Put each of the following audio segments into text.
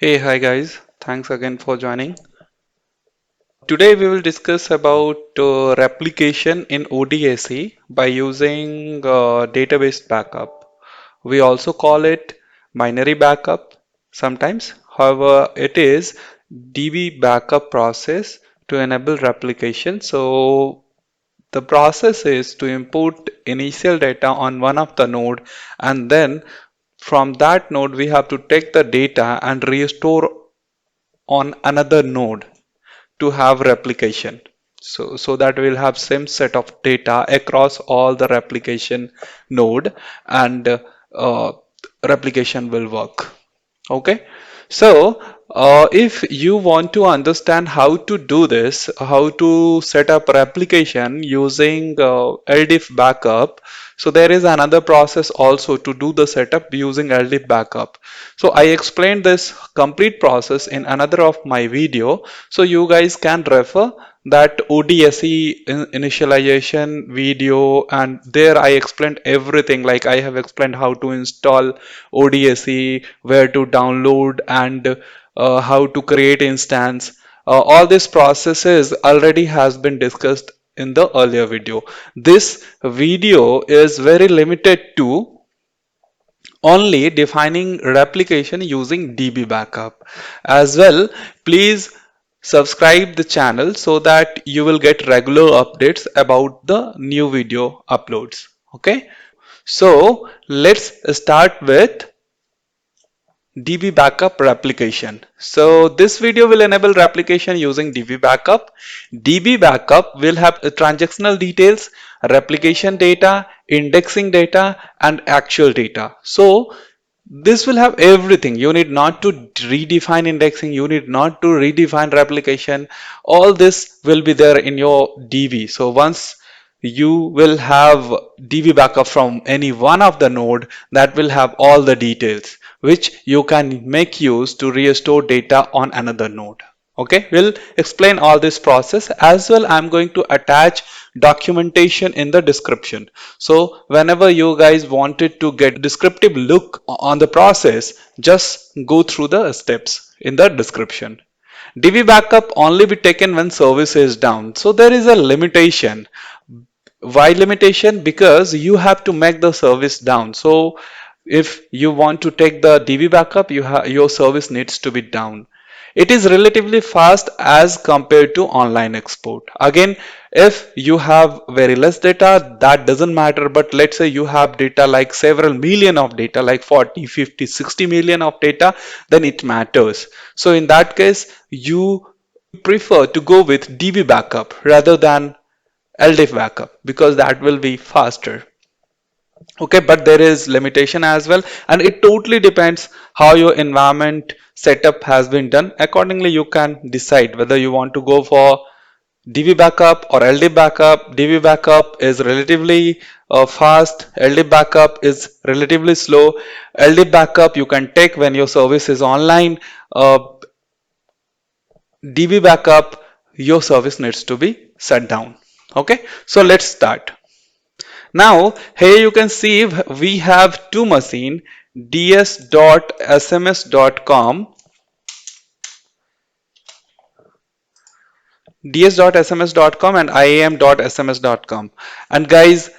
Hey, hi guys. Thanks again for joining. Today we will discuss about replication in ODSC by using database backup. We also call it binary backup sometimes. However, it is DB backup process to enable replication. So the process is to input initial data on one of the node, and then from that node we have to take the data and restore on another node to have replication. So that we'll have same set of data across all the replication node, and replication will work. Okay. So if you want to understand how to do this, how to set up replication using LDIF backup, so there is another process also to do the setup using LDIF backup. So I explained this complete process in another of my video, so you guys can refer that ODSE initialization video, and there I explained everything. Like I have explained how to install ODSE, where to download, and how to create instance. All these processes already has been discussed in the earlier video. This video is very limited to only defining replication using DB backup. As well, please subscribe the channel so that you will get regular updates about the new video uploads. Okay, so let's start with DB backup replication. So this video will enable replication using DB backup. DB backup will have transactional details, replication data, indexing data, and actual data. So this will have everything. You need not to redefine indexing, you need not to redefine replication. All this will be there in your DB. So once you will have DB backup from any one of the node, that will have all the details which you can make use to restore data on another node. Okay, we'll explain all this process. As well, I'm going to attach documentation in the description. So whenever you guys wanted to get descriptive look on the process, just go through the steps in the description. DB backup only be taken when service is down. So there is a limitation. Why limitation? Because you have to make the service down. So if you want to take the DB backup, your service needs to be down. It is relatively fast as compared to online export. Again, if you have very less data, that doesn't matter. But let's say you have data like several million of data, like 40, 50, 60 million of data, then it matters. So in that case, you prefer to go with DB backup rather than LDIF backup, because that will be faster. Okay, but there is limitation as well, and it totally depends how your environment setup has been done. Accordingly, you can decide whether you want to go for DB backup or LD backup. DB backup is relatively fast, LD backup is relatively slow. LD backup you can take when your service is online. DB backup, your service needs to be shut down. Okay, so let's start. Now here you can see we have two machine, ds.sms.com, ds.sms.com and iam.sms.com. And guys,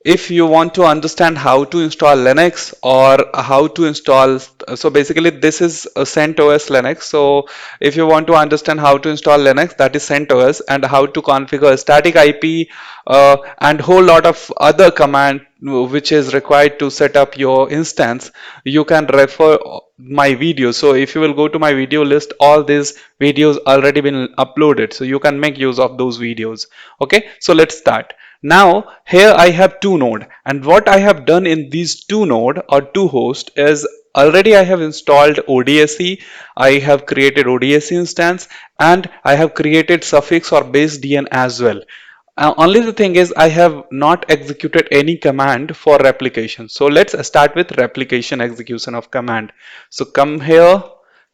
if you want to understand how to install Linux or how to install, so basically this is a CentOS Linux. So if you want to understand how to install Linux, that is CentOS, and how to configure static IP and whole lot of other command which is required to set up your instance, you can refer my video. So if you will go to my video list, all these videos already been uploaded, so you can make use of those videos. Okay, so let's start. Now here I have two node, and what I have done in these two node or two host is already I have installed ODSE, I have created ODSE instance, and I have created suffix or base DN as well. Only the thing is I have not executed any command for replication. So let's start with replication execution of command. So come here.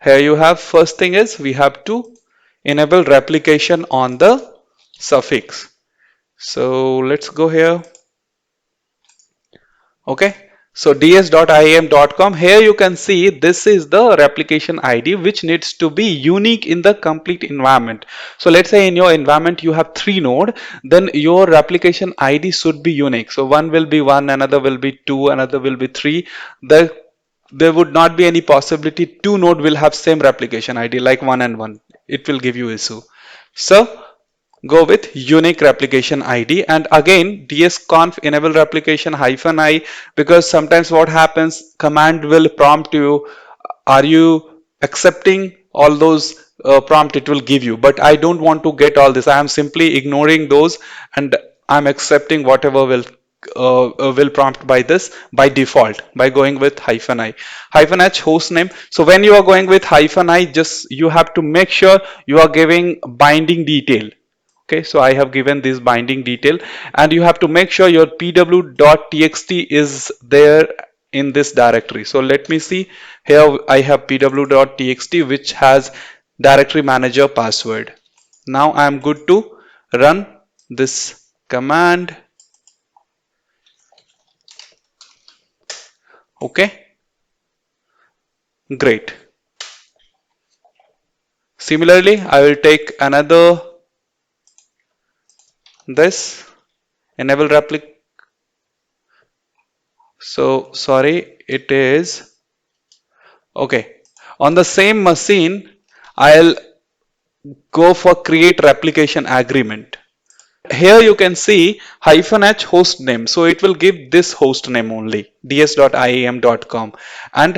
Here you have, first thing is we have to enable replication on the suffix. So let's go here. Okay. So ds.iam.com, here you can see this is the replication ID which needs to be unique in the complete environment. So let's say in your environment you have 3 nodes, then your replication ID should be unique. So one will be 1, another will be 2, another will be 3. There would not be any possibility 2 nodes will have same replication ID like 1 and 1. It will give you issue. So go with unique replication ID, and again dsconf enable replication -i, because sometimes what happens, command will prompt you, are you accepting all those prompt it will give you, but I don't want to get all this. I am simply ignoring those and I'm accepting whatever will prompt by this by default by going with -i. -h host name. So when you are going with -i, just you have to make sure you are giving binding detail. Okay, so I have given this binding detail, and you have to make sure your pw.txt is there in this directory. So let me see, here I have pw.txt which has directory manager password. Now I am good to run this command. Okay, great. Similarly, I will take another this enable replic. So sorry, it is okay. On the same machine, I'll go for create replication agreement. Here you can see -h host name. So it will give this host name only, ds.iam.com. And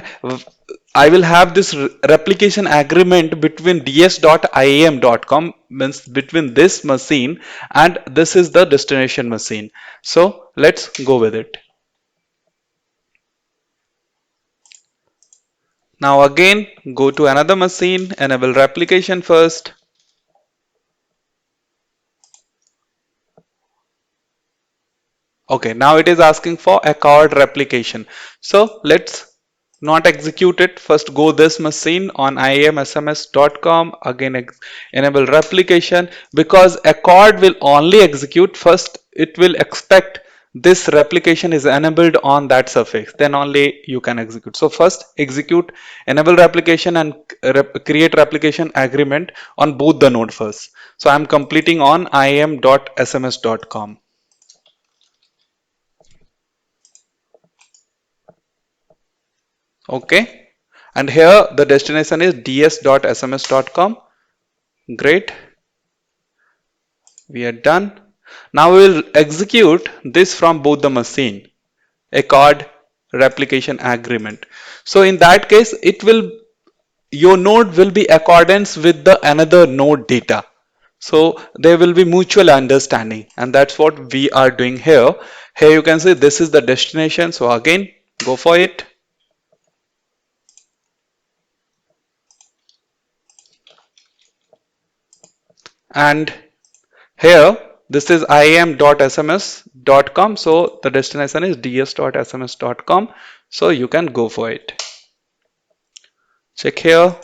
I will have this replication agreement between ds.iam.com, means between this machine and this is the destination machine. So let's go with it. Now again, go to another machine, enable replication first. Okay, now it is asking for accord replication. So let's not execute it. First go this machine on iamsms.com, again enable replication, because accord will only execute first. It will expect this replication is enabled on that suffix, then only you can execute. So first execute enable replication and create replication agreement on both the node first. So I'm completing on iam.sms.com. Okay, and here the destination is ds.sms.com. Great, we are done. Now we will execute this from both the machine, accord replication agreement. So in that case, it will, your node will be accordance with the another node data. So there will be mutual understanding, and that's what we are doing here. Here you can see this is the destination. So again, go for it. And here this is iam.sms.com, so the destination is ds.sms.com, so you can go for it. Check here,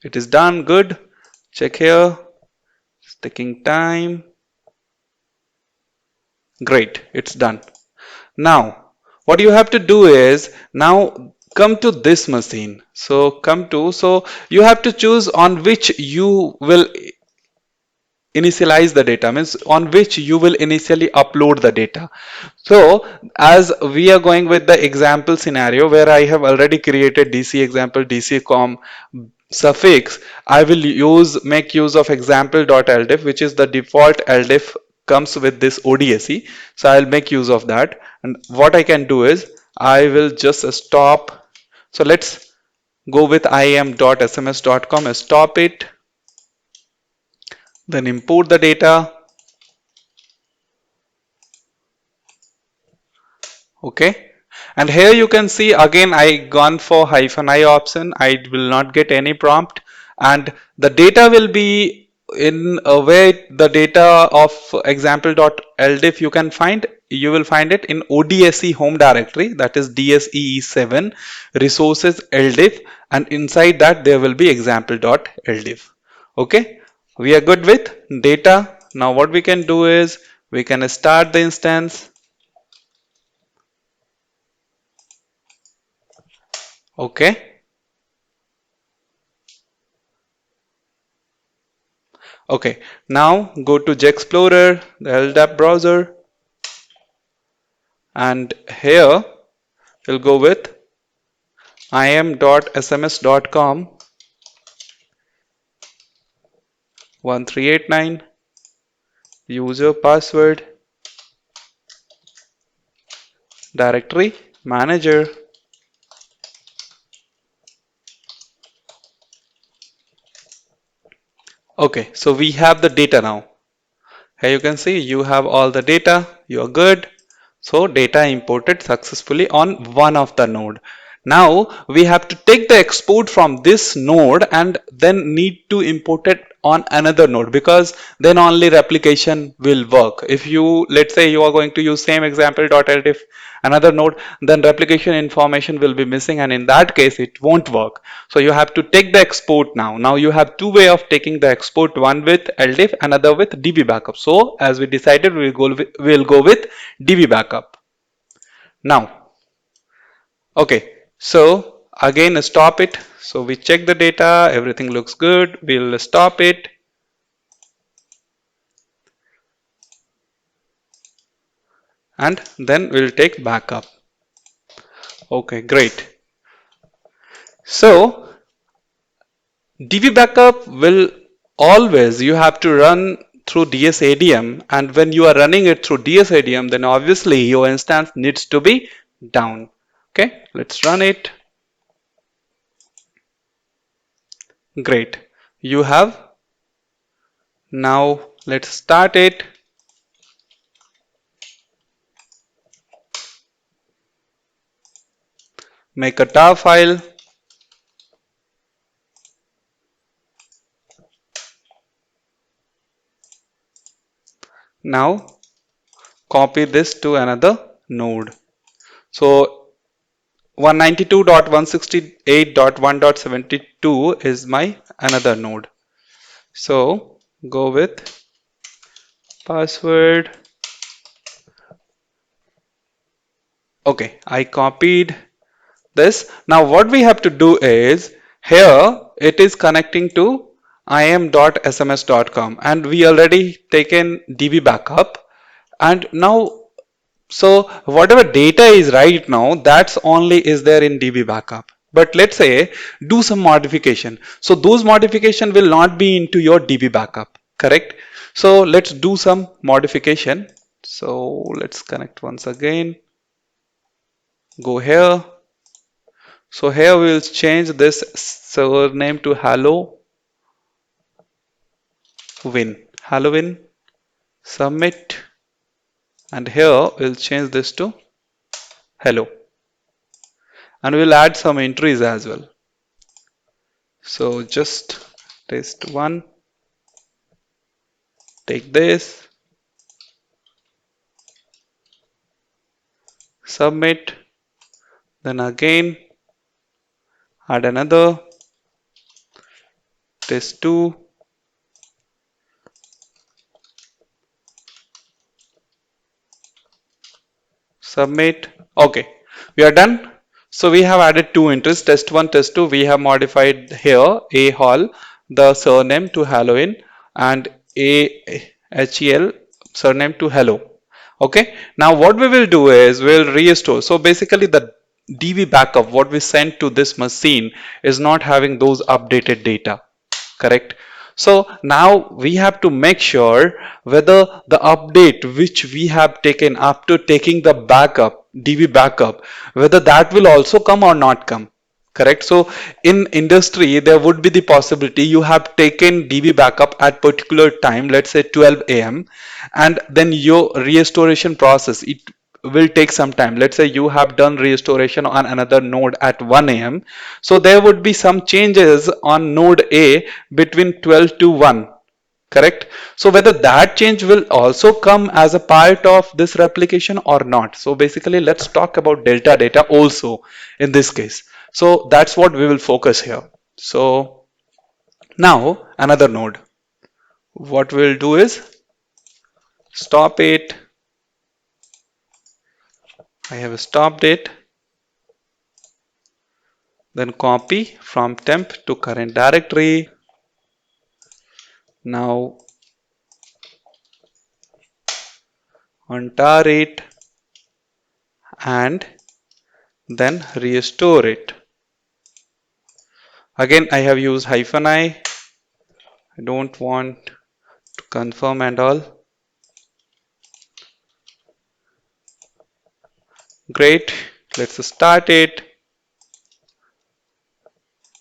it is done. Good. Check here, it's taking time. Great, it's done. Now what you have to do is, now come to this machine. So you have to choose on which you will initialize the data, means on which you will initially upload the data. So as we are going with the example scenario where I have already created DC example dccom suffix, I will make use of example.ldif, which is the default ldif comes with this ODSE. So I'll make use of that, and what I can do is I will just stop. So let's go with iam.sms.com, stop it, then import the data. Okay, and here you can see again I gone for -i option. I will not get any prompt, and the data will be in a way, the data of example.ldif you will find it in ODSE home directory, that is DSEE7 resources ldif, and inside that there will be example.ldif. Okay, we are good with data. Now what we can do is we can start the instance. Okay. Okay. Now go to JExplorer, the LDAP browser, and here we'll go with im.sms.com 1389 user password directory manager. Okay, so we have the data now. Here you can see you have all the data, you are good. So data imported successfully on one of the node. Now we have to take the export from this node and then need to import it on another node, because then only replication will work. If you, let's say you are going to use same example .ldif another node, then replication information will be missing, and in that case it won't work. So you have to take the export now. Now you have two way of taking the export, one with ldif, another with db backup. So as we decided, we'll go with db backup. Now, okay, so again stop it. So we check the data, everything looks good. We'll stop it, and then we'll take backup. Okay, great. So DB backup will always, you have to run through DSADM, and when you are running it through DSADM, then obviously your instance needs to be down. Okay, let's run it. Great. You have, now let's start it. Make a tar file. Now copy this to another node. So 192.168.1.72 is my another node. So go with password. Okay, I copied this. Now what we have to do is, here it is connecting to im.sms.com, and we already taken db backup, and now, so whatever data is right now, that's only is there in db backup. But let's say do some modification, so those modification will not be into your db backup, correct? So let's do some modification. So let's connect once again, go here. So here we will change this server name to Halloween. Halloween. Submit. And here we'll change this to hello. And we'll add some entries as well. So just test one. Take this. Submit. Then again add another. Test two. Submit. Okay, we are done. So we have added two entries, test one, test two. We have modified here a hall, the surname to Halloween, and a hel surname to hello. Okay, now what we will do is we'll restore. So basically the db backup what we sent to this machine is not having those updated data, correct? So now we have to make sure whether the update which we have taken after taking the backup db backup, whether that will also come or not come, correct? So in industry there would be the possibility you have taken db backup at particular time, let's say 12 a.m., and then your restoration process, it will take some time. Let's say you have done restoration on another node at 1 a.m., so there would be some changes on node A between 12 to 1, correct? So whether that change will also come as a part of this replication or not. So basically let's talk about delta data also in this case. So that's what we will focus here. So now another node, what we'll do is stop it. I have stopped it. then copy from temp to current directory. Now untar it and then restore it. Again, I have used -i. I don't want to confirm and all. Great. Let's start it.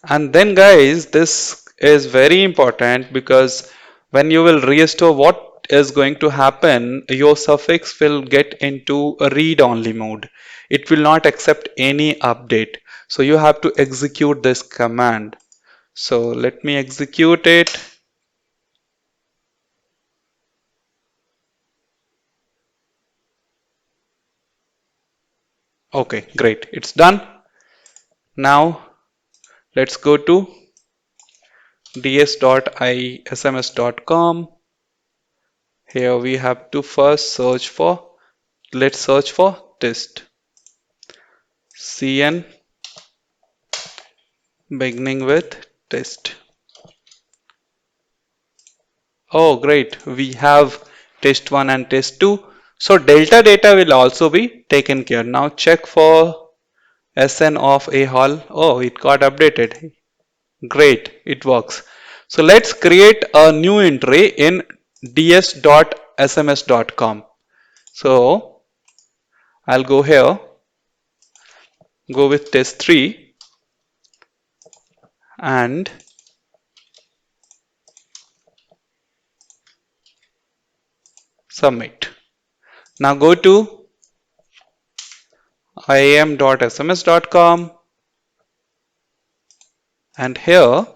And then guys, this is very important because when you will restore, what is going to happen, your suffix will get into a read-only mode. It will not accept any update. So you have to execute this command. So let me execute it. Okay, great. It's done. Now let's go to ds.isms.com. Here we have to first search for, let's search for test. cn beginning with test. Oh, great. We have test 1 and test 2. So delta data will also be taken care. Now check for SN of a hall. Oh, it got updated. Great, it works. So let's create a new entry in ds.sms.com. So I'll go here, go with test 3 and submit. Now go to iam.sms.com and here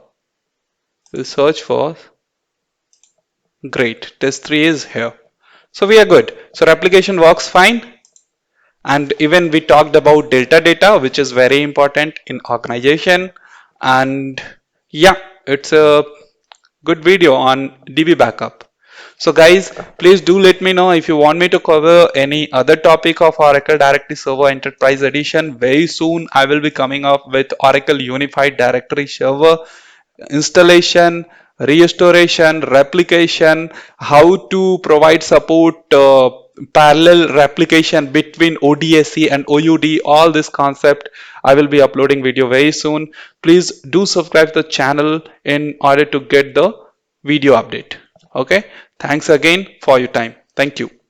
we search for, great, test 3 is here. So we are good. So replication works fine. And even we talked about delta data, which is very important in organization. And yeah, it's a good video on DB backup. So guys, please do let me know if you want me to cover any other topic of Oracle Directory Server Enterprise Edition. Very soon I will be coming up with Oracle Unified Directory Server installation, restoration, replication, how to provide support, parallel replication between ODSC and OUD, all this concept. I will be uploading video very soon. Please do subscribe to the channel in order to get the video update. Okay. Thanks again for your time. Thank you.